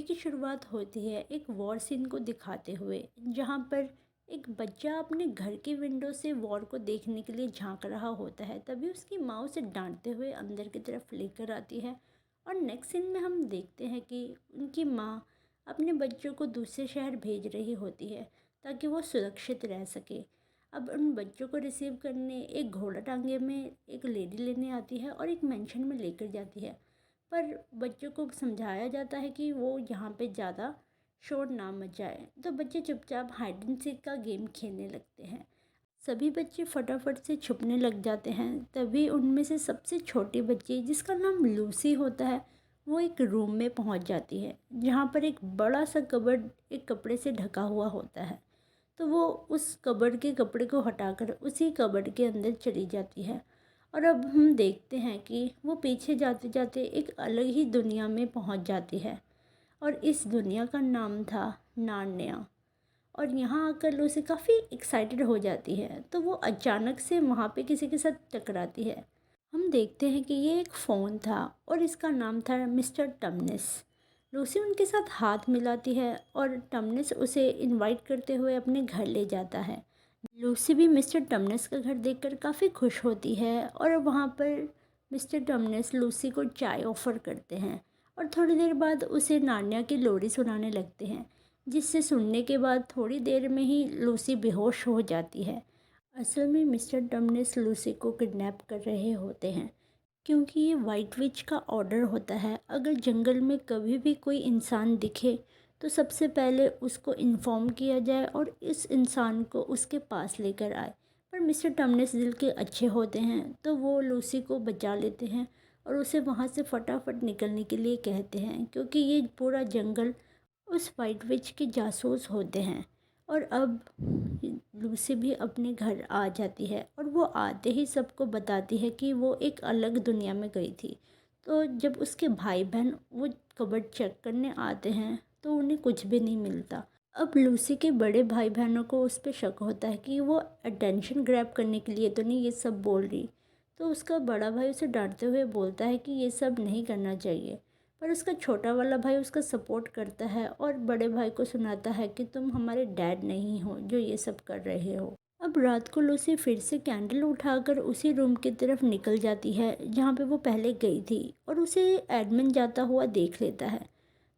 की शुरुआत होती है एक वॉर सीन को दिखाते हुए, जहाँ पर एक बच्चा अपने घर की विंडो से वॉर को देखने के लिए झांक रहा होता है। तभी उसकी माँ उसे डांटते हुए अंदर की तरफ लेकर आती है। और नेक्स्ट सीन में हम देखते हैं कि उनकी माँ अपने बच्चों को दूसरे शहर भेज रही होती है ताकि वो सुरक्षित रह सके। अब उन बच्चों को रिसीव करने एक घोड़ा टांगे में एक लेडी लेने आती है और एक मेंशन में लेकर जाती है। पर बच्चों को समझाया जाता है कि वो यहाँ पे ज़्यादा शोर ना मचाए, तो बच्चे चुपचाप हाइड एंड सीक का गेम खेलने लगते हैं। सभी बच्चे फटाफट से छुपने लग जाते हैं। तभी उनमें से सबसे छोटी बच्ची, जिसका नाम लूसी होता है, वो एक रूम में पहुंच जाती है जहाँ पर एक बड़ा सा कबर्ड एक कपड़े से ढका हुआ होता है। तो वो उस कबर्ड के कपड़े को हटाकर उसी कबर्ड के अंदर चली जाती है। और अब हम देखते हैं कि वो पीछे जाते जाते एक अलग ही दुनिया में पहुंच जाती है। और इस दुनिया का नाम था नार्निया। और यहाँ आकर लूसी काफ़ी एक्साइटेड हो जाती है, तो वो अचानक से वहाँ पे किसी के साथ टकराती है। हम देखते हैं कि ये एक फ़ोन था और इसका नाम था मिस्टर टमनेस। लूसी उनके साथ हाथ मिलाती है और टमनेस उसे इनवाइट करते हुए अपने घर ले जाता है। लूसी भी मिस्टर टमनेस का घर देखकर काफ़ी खुश होती है और वहाँ पर मिस्टर टमनेस लूसी को चाय ऑफ़र करते हैं और थोड़ी देर बाद उसे नान्या की लोरी सुनाने लगते हैं, जिससे सुनने के बाद थोड़ी देर में ही लूसी बेहोश हो जाती है। असल में मिस्टर टमनेस लूसी को किडनैप कर रहे होते हैं, क्योंकि ये वाइट विच का ऑर्डर होता है। अगर जंगल में कभी भी कोई इंसान दिखे तो सबसे पहले उसको इन्फॉर्म किया जाए और इस इंसान को उसके पास लेकर आए। पर मिस्टर टमनेस दिल के अच्छे होते हैं, तो वो लूसी को बचा लेते हैं और उसे वहाँ से फटाफट निकलने के लिए कहते हैं, क्योंकि ये पूरा जंगल उस वाइट विच के जासूस होते हैं। और अब लूसी भी अपने घर आ जाती है और वो आते ही सबको बताती है कि वो एक अलग दुनिया में गई थी। तो जब उसके भाई बहन वो कबर्ड चेक करने आते हैं तो उन्हें कुछ भी नहीं मिलता। अब लूसी के बड़े भाई बहनों को उस पर शक होता है कि वो अटेंशन ग्रैब करने के लिए तो नहीं ये सब बोल रही। तो उसका बड़ा भाई उसे डांटते हुए बोलता है कि ये सब नहीं करना चाहिए। पर उसका छोटा वाला भाई उसका सपोर्ट करता है और बड़े भाई को सुनाता है कि तुम हमारे डैड नहीं हो जो ये सब कर रहे हो। अब रात को लूसी फिर से कैंडल उठाकर उसी रूम की तरफ निकल जाती है जहाँ पे वो पहले गई थी और उसे एडमिन जाता हुआ देख लेता है।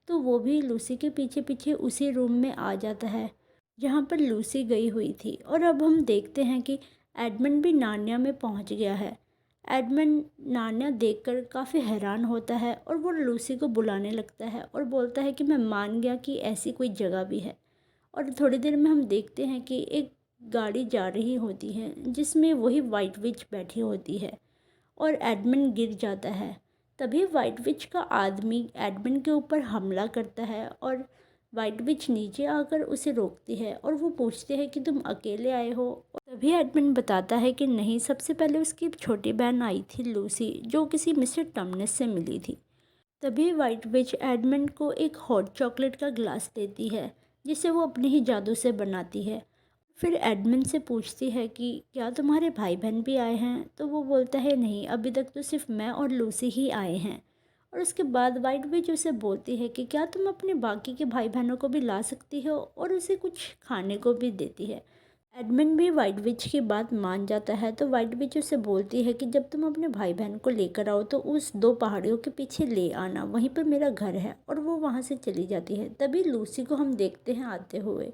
तो वो भी लूसी के पीछे पीछे उसी रूम में आ जाता है जहाँ पर लूसी गई हुई थी। और अब हम देखते हैं कि एडमिन भी नान्या में पहुँच गया है। एडमिन नान्या देखकर काफ़ी हैरान होता है और वो लूसी को बुलाने लगता है और बोलता है कि मैं मान गया कि ऐसी कोई जगह भी है। और थोड़ी देर में हम देखते हैं कि एक गाड़ी जा रही होती है जिसमें वही वाइट विच बैठी होती है और एडमिन गिर जाता है। तभी वाइट विच का आदमी एडमिन के ऊपर हमला करता है और वाइट विच नीचे आकर उसे रोकती है और वो पूछते हैं कि तुम अकेले आए हो। तभी एडमिन बताता है कि नहीं, सबसे पहले उसकी छोटी बहन आई थी लूसी, जो किसी मिस्टर टमनेस से मिली थी। तभी वाइट विच एडमिन को एक हॉट चॉकलेट का ग्लास देती है जिसे वो अपने ही जादू से बनाती है। फिर एडमिन से पूछती है कि क्या तुम्हारे भाई बहन भी आए हैं। तो वो बोलता है नहीं, अभी तक तो सिर्फ मैं और लूसी ही आए हैं। और उसके बाद वाइट विच उसे बोलती है कि क्या तुम अपने बाकी के भाई बहनों को भी ला सकती हो, और उसे कुछ खाने को भी देती है। एडमिन भी वाइट विच की बात मान जाता है। तो वाइट विच उसे बोलती है कि जब तुम अपने भाई बहन को लेकर आओ तो उस दो पहाड़ियों के पीछे ले आना, वहीं पर मेरा घर है। और वो वहाँ से चली जाती है। तभी लूसी को हम देखते हैं आते हुए,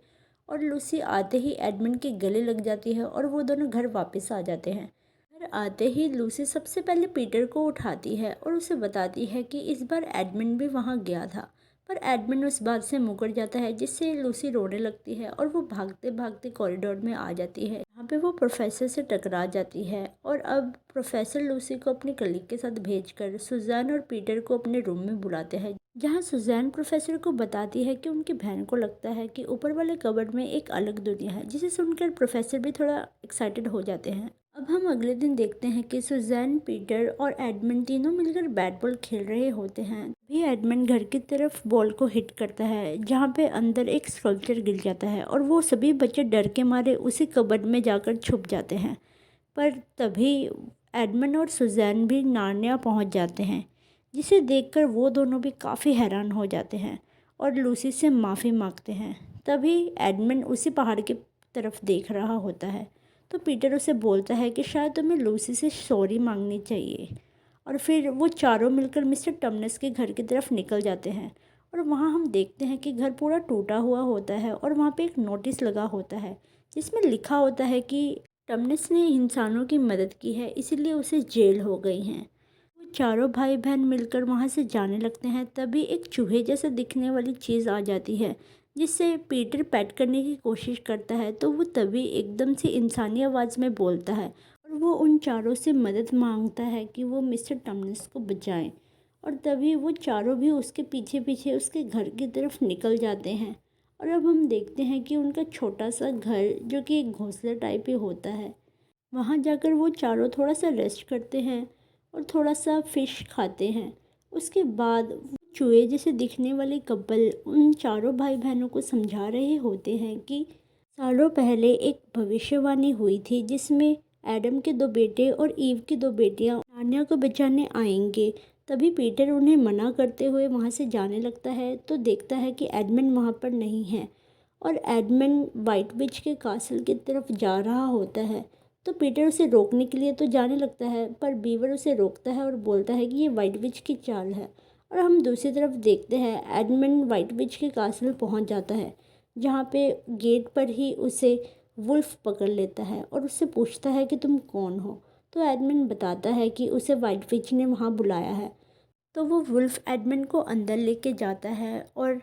और लूसी आते ही एडमिन के गले लग जाती है और वो दोनों घर वापस आ जाते हैं। घर आते ही लूसी सबसे पहले पीटर को उठाती है और उसे बताती है कि इस बार एडमिन भी वहाँ गया था। पर एडमिन उस बात से मुकर जाता है, जिससे लूसी रोने लगती है और वो भागते भागते कॉरिडोर में आ जाती है, जहाँ पे वो प्रोफेसर से टकरा जाती है। और अब प्रोफेसर लूसी को अपने कलीग के साथ भेजकर सुजैन और पीटर को अपने रूम में बुलाते हैं, जहाँ सुजैन प्रोफेसर को बताती है कि उनकी बहन को लगता है कि ऊपर वाले कबर्ड में एक अलग दुनिया है, जिसे सुनकर प्रोफेसर भी थोड़ा एक्साइटेड हो जाते हैं। अब हम अगले दिन देखते हैं कि सुजैन, पीटर और एडमिन तीनों मिलकर बैट बॉल खेल रहे होते हैं। भी एडमिन घर की तरफ बॉल को हिट करता है, जहाँ पे अंदर एक स्कल्पचर गिर जाता है और वो सभी बच्चे डर के मारे उसी कबर्ड में जाकर छुप जाते हैं। पर तभी एडमिन और सुजैन भी नार्निया पहुँच जाते हैं, जिसे देखकर वो दोनों भी काफ़ी हैरान हो जाते हैं और लूसी से माफ़ी मांगते हैं। तभी एडमंड उसी पहाड़ की तरफ देख रहा होता है, तो पीटर उसे बोलता है कि शायद तुम्हें लूसी से सॉरी मांगनी चाहिए। और फिर वो चारों मिलकर मिस्टर टमनस के घर की तरफ निकल जाते हैं और वहाँ हम देखते हैं कि घर पूरा टूटा हुआ होता है और वहाँ पे एक नोटिस लगा होता है जिसमें लिखा होता है कि टमनस ने इंसानों की मदद की है, इसीलिए उसे जेल हो गई हैं। वो चारों भाई बहन मिलकर वहाँ से जाने लगते हैं। तभी एक चूहे जैसा दिखने वाली चीज़ आ जाती है जिससे पीटर पेट करने की कोशिश करता है, तो वो तभी एकदम से इंसानी आवाज़ में बोलता है और वो उन चारों से मदद मांगता है कि वो मिस्टर टमनस को बचाएं। और तभी वो चारों भी उसके पीछे पीछे उसके घर की तरफ निकल जाते हैं। और अब हम देखते हैं कि उनका छोटा सा घर जो कि एक घोंसला टाइप ही होता है, वहाँ जाकर वो चारों थोड़ा सा रेस्ट करते हैं और थोड़ा सा फिश खाते हैं। उसके बाद वो चूहे जैसे दिखने वाले कपल उन चारों भाई बहनों को समझा रहे होते हैं कि सालों पहले एक भविष्यवाणी हुई थी जिसमें एडम के दो बेटे और ईव की दो बेटियां नान्या को बचाने आएंगे। तभी पीटर उन्हें मना करते हुए वहाँ से जाने लगता है, तो देखता है कि एडमंड वहाँ पर नहीं है और एडमंड वाइट विच के कासल की तरफ जा रहा होता है। तो पीटर उसे रोकने के लिए तो जाने लगता है, पर बीवर उसे रोकता है और बोलता है कि ये वाइट विच की चाल है। और हम दूसरी तरफ देखते हैं एडमंड वाइट विच के कासल पहुंच जाता है, जहाँ पे गेट पर ही उसे वुल्फ पकड़ लेता है और उससे पूछता है कि तुम कौन हो। तो एडमंड बताता है कि उसे वाइट विच ने वहाँ बुलाया है। तो वो वुल्फ एडमंड को अंदर लेके जाता है और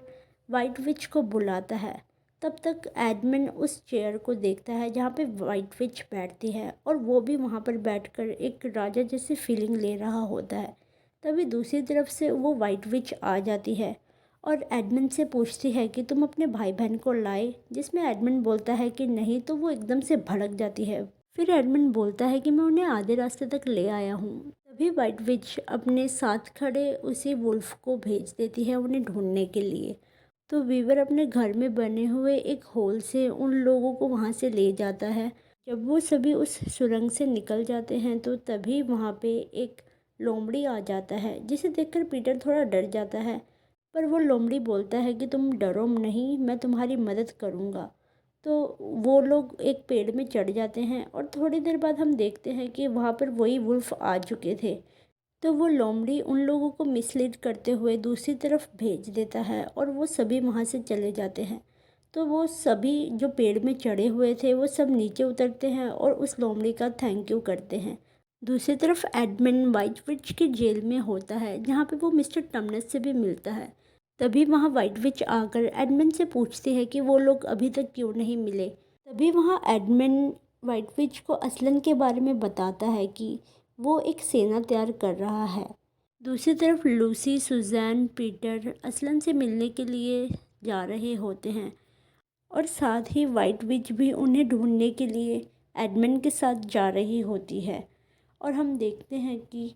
वाइट विच को बुलाता है। तब तक एडमंड उस चेयर को देखता है जहाँ पे वाइट विच बैठती है और वो भी वहाँ पर बैठकर एक राजा जैसी फीलिंग ले रहा होता है। तभी दूसरी तरफ से वो वाइट विच आ जाती है और एडमंड से पूछती है कि तुम अपने भाई बहन को लाए, जिसमें एडमंड बोलता है कि नहीं, तो वो एकदम से भड़क जाती है। फिर एडमंड बोलता है कि मैं उन्हें आधे रास्ते तक ले आया हूँ। तभी वाइट विच अपने साथ खड़े उसी वुल्फ को भेज देती है उन्हें ढूंढने के लिए। तो वीवर अपने घर में बने हुए एक होल से उन लोगों को वहाँ से ले जाता है। जब वो सभी उस सुरंग से निकल जाते हैं तो तभी वहाँ पे एक लोमड़ी आ जाता है, जिसे देखकर पीटर थोड़ा डर जाता है। पर वो लोमड़ी बोलता है कि तुम डरो नहीं, मैं तुम्हारी मदद करूँगा। तो वो लोग एक पेड़ में चढ़ जाते हैं और थोड़ी देर बाद हम देखते हैं कि वहाँ पर वही वुल्फ आ चुके थे। तो वो लोमड़ी उन लोगों को मिसलीड करते हुए दूसरी तरफ भेज देता है और वो सभी वहाँ से चले जाते हैं। तो वो सभी जो पेड़ में चढ़े हुए थे वो सब नीचे उतरते हैं और उस लोमड़ी का थैंक यू करते हैं। दूसरी तरफ एडमंड वाइट विच के जेल में होता है, जहाँ पे वो मिस्टर टमनस से भी मिलता है। तभी वहाँ वाइट विच आकर एडमंड से पूछती है कि वो लोग अभी तक क्यों नहीं मिले। तभी वहाँ एडमंड वाइट विच को असलन के बारे में बताता है कि वो एक सेना तैयार कर रहा है। दूसरी तरफ लूसी, सुजैन, पीटर असलन से मिलने के लिए जा रहे होते हैं और साथ ही वाइट विच भी उन्हें ढूंढने के लिए एडमंड के साथ जा रही होती है। और हम देखते हैं कि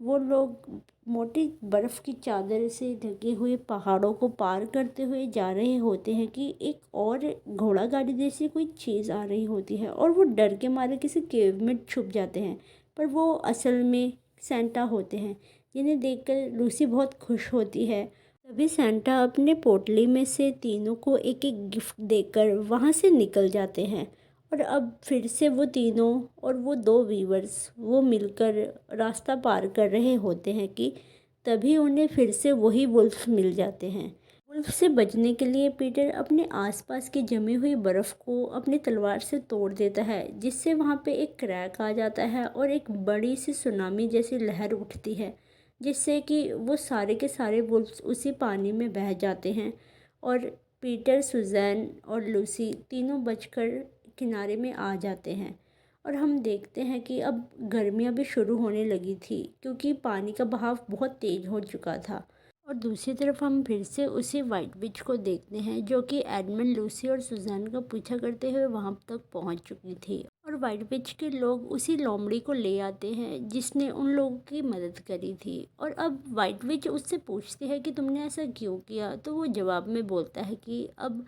वो लोग मोटी बर्फ़ की चादर से ढके हुए पहाड़ों को पार करते हुए जा रहे होते हैं कि एक और घोड़ा गाड़ी जैसी कोई चीज़ आ रही होती है और वो डर के मारे किसी केव में छुप जाते हैं। पर वो असल में सेंटा होते हैं, जिन्हें देखकर लूसी बहुत खुश होती है। तभी सेंटा अपने पोटली में से तीनों को एक एक गिफ्ट देकर वहाँ से निकल जाते हैं। और अब फिर से वो तीनों और वो दो वीवर्स वो मिलकर रास्ता पार कर रहे होते हैं कि तभी उन्हें फिर से वही वुल्फ मिल जाते हैं। वुल्फ से बचने के लिए पीटर अपने आसपास की जमी हुई बर्फ़ को अपनी तलवार से तोड़ देता है, जिससे वहाँ पे एक क्रैक आ जाता है और एक बड़ी सी सुनामी जैसी लहर उठती है, जिससे कि वो सारे के सारे वुल्फ्स उसी पानी में बह जाते हैं और पीटर, सुजैन और लूसी तीनों बचकर किनारे में आ जाते हैं। और हम देखते हैं कि अब गर्मियाँ भी शुरू होने लगी थी क्योंकि पानी का बहाव बहुत तेज़ हो चुका था। और दूसरी तरफ हम फिर से उसी वाइट विच को देखते हैं जो कि एडमंड, लूसी और सुजैन का पीछा करते हुए वहां तक पहुंच चुकी थी। और वाइट विच के लोग उसी लोमड़ी को ले आते हैं जिसने उन लोगों की मदद करी थी। और अब वाइट विच उससे पूछती है कि तुमने ऐसा क्यों किया, तो वो जवाब में बोलता है कि अब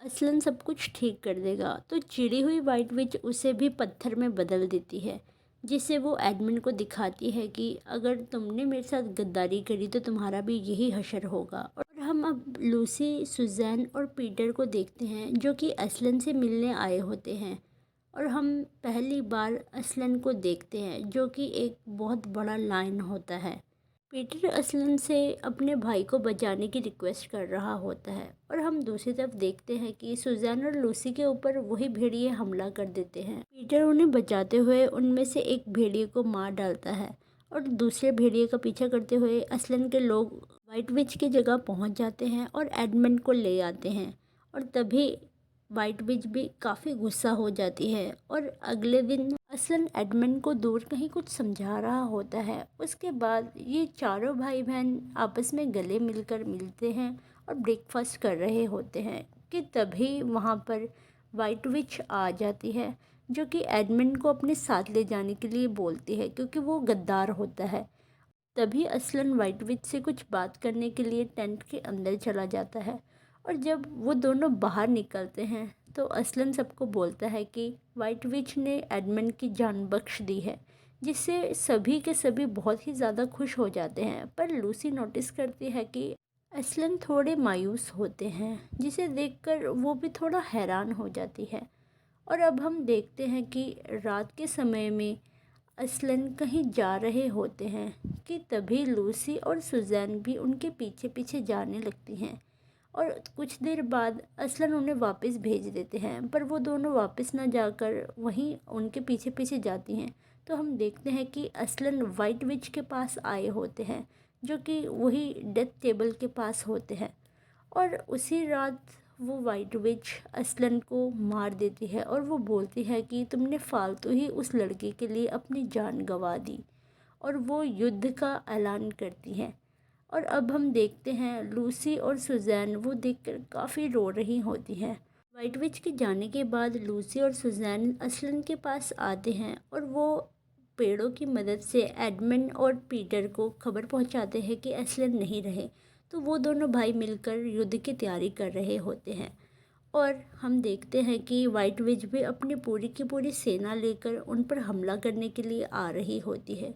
असलन सब कुछ ठीक कर देगा। तो चिड़ी हुई वाइट विच उसे भी पत्थर में बदल देती है, जिससे वो एडमंड को दिखाती है कि अगर तुमने मेरे साथ गद्दारी करी तो तुम्हारा भी यही हशर होगा। और हम अब लूसी, सुज़ैन और पीटर को देखते हैं जो कि असलन से मिलने आए होते हैं। और हम पहली बार असलन को देखते हैं जो कि एक बहुत बड़ा लायन होता है। पीटर असलन से अपने भाई को बचाने की रिक्वेस्ट कर रहा होता है और हम दूसरी तरफ देखते हैं कि सुज़ैन और लूसी के ऊपर वही भेड़िए हमला कर देते हैं। पीटर उन्हें बचाते हुए उनमें से एक भेड़िए को मार डालता है और दूसरे भेड़िए का पीछा करते हुए असलन के लोग वाइट विच की जगह पहुंच जाते हैं और एडमंड को ले आते हैं। और तभी वाइट विच भी काफ़ी गुस्सा हो जाती है और अगले दिन असलन एडमंड को दूर कहीं कुछ समझा रहा होता है। उसके बाद ये चारों भाई बहन आपस में गले मिलकर मिलते हैं और ब्रेकफास्ट कर रहे होते हैं कि तभी वहाँ पर वाइट विच आ जाती है जो कि एडमंड को अपने साथ ले जाने के लिए बोलती है क्योंकि वो गद्दार होता है। तभी असलन वाइट विच से कुछ बात करने के लिए टेंट के अंदर चला जाता है और जब वो दोनों बाहर निकलते हैं तो असलन सबको बोलता है कि वाइट विच ने एडमंड की जान बख्श दी है, जिससे सभी के सभी बहुत ही ज़्यादा खुश हो जाते हैं। पर लूसी नोटिस करती है कि असलन थोड़े मायूस होते हैं, जिसे देखकर वो भी थोड़ा हैरान हो जाती है। और अब हम देखते हैं कि रात के समय में असलन कहीं जा रहे होते हैं कि तभी लूसी और सुज़ैन भी उनके पीछे पीछे जाने लगती हैं और कुछ देर बाद असलन उन्हें वापस भेज देते हैं। पर वो दोनों वापस ना जाकर वहीं उनके पीछे पीछे जाती हैं। तो हम देखते हैं कि असलन वाइट विच के पास आए होते हैं जो कि वही डेथ टेबल के पास होते हैं। और उसी रात वो वाइट विच असलन को मार देती है और वो बोलती है कि तुमने फालतू ही उस लड़के के लिए अपनी जान गंवा दी। और वो युद्ध का ऐलान करती है। और अब हम देखते हैं लूसी और सुज़ैन वो देखकर काफ़ी रो रही होती हैं। वाइट विच के जाने के बाद लूसी और सुज़ैन असलन के पास आते हैं और वो पेड़ों की मदद से एडमंड और पीटर को खबर पहुंचाते हैं कि असलन नहीं रहे। तो वो दोनों भाई मिलकर युद्ध की तैयारी कर रहे होते हैं। और हम देखते हैं कि वाइट विच भी अपनी पूरी की पूरी सेना लेकर उन पर हमला करने के लिए आ रही होती है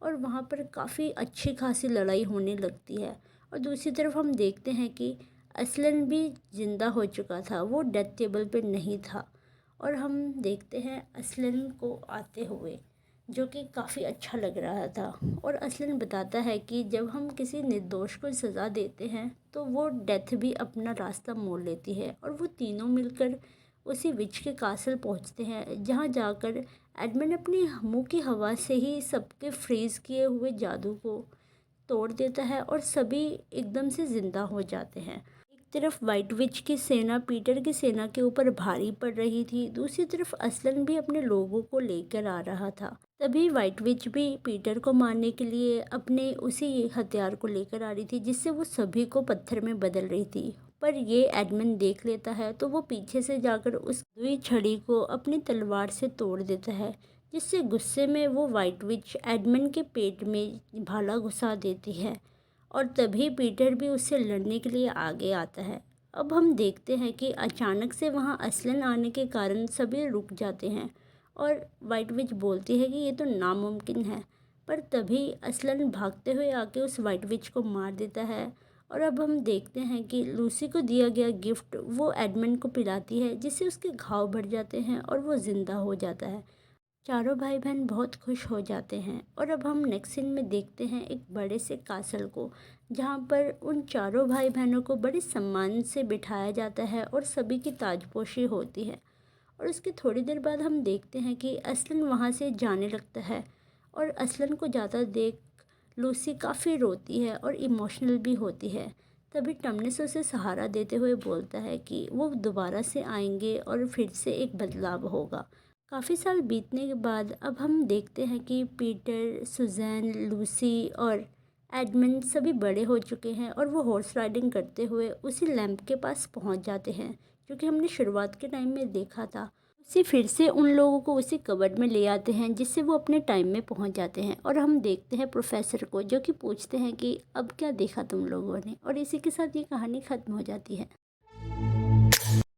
और वहाँ पर काफ़ी अच्छी खासी लड़ाई होने लगती है। और दूसरी तरफ हम देखते हैं कि असलन भी ज़िंदा हो चुका था, वो डेथ टेबल पे नहीं था। और हम देखते हैं असलन को आते हुए जो कि काफ़ी अच्छा लग रहा था। और असलन बताता है कि जब हम किसी निर्दोष को सज़ा देते हैं तो वो डेथ भी अपना रास्ता मोड़ लेती है। और वो तीनों मिलकर उसी विच के कासल पहुंचते हैं जहां जाकर एडमंड अपनी मुंह की हवा से ही सबके फ्रीज़ किए हुए जादू को तोड़ देता है और सभी एकदम से ज़िंदा हो जाते हैं। एक तरफ वाइट विच की सेना पीटर की सेना के ऊपर भारी पड़ रही थी, दूसरी तरफ असलन भी अपने लोगों को लेकर आ रहा था। तभी वाइट विच भी पीटर को मारने के लिए अपने उसी हथियार को लेकर आ रही थी जिससे वो सभी को पत्थर में बदल रही थी। पर ये एडमंड देख लेता है तो वो पीछे से जाकर उस दुई छड़ी को अपनी तलवार से तोड़ देता है, जिससे गुस्से में वो वाइट विच एडमंड के पेट में भाला घुसा देती है। और तभी पीटर भी उससे लड़ने के लिए आगे आता है। अब हम देखते हैं कि अचानक से वहाँ असलन आने के कारण सभी रुक जाते हैं और वाइट विच बोलती है कि ये तो नामुमकिन है। पर तभी असलन भागते हुए आके उस वाइट विच को मार देता है। और अब हम देखते हैं कि लूसी को दिया गया गिफ्ट वो एडमंड को पिलाती है जिससे उसके घाव भर जाते हैं और वो ज़िंदा हो जाता है। चारों भाई बहन बहुत खुश हो जाते हैं। और अब हम नेक्स्ट सीन में देखते हैं एक बड़े से कासल को जहाँ पर उन चारों भाई बहनों को बड़े सम्मान से बिठाया जाता है और सभी की ताजपोशी होती है। और उसके थोड़ी देर बाद हम देखते हैं कि असलन वहाँ से जाने लगता है और असलन को जाता देख लूसी काफ़ी रोती है और इमोशनल भी होती है। तभी टमनेस उसे सहारा देते हुए बोलता है कि वो दोबारा से आएंगे और फिर से एक बदलाव होगा। काफ़ी साल बीतने के बाद अब हम देखते हैं कि पीटर, सुज़ैन, लूसी और एडमंड सभी बड़े हो चुके हैं और वो हॉर्स राइडिंग करते हुए उसी लैंप के पास पहुंच जाते हैं जो कि हमने शुरुआत के टाइम में देखा था। उसी फिर से उन लोगों को उसी कबर्ड में ले आते हैं जिससे वो अपने टाइम में पहुंच जाते हैं। और हम देखते हैं प्रोफेसर को जो कि पूछते हैं कि अब क्या देखा तुम लोगों ने, और इसी के साथ ये कहानी ख़त्म हो जाती है।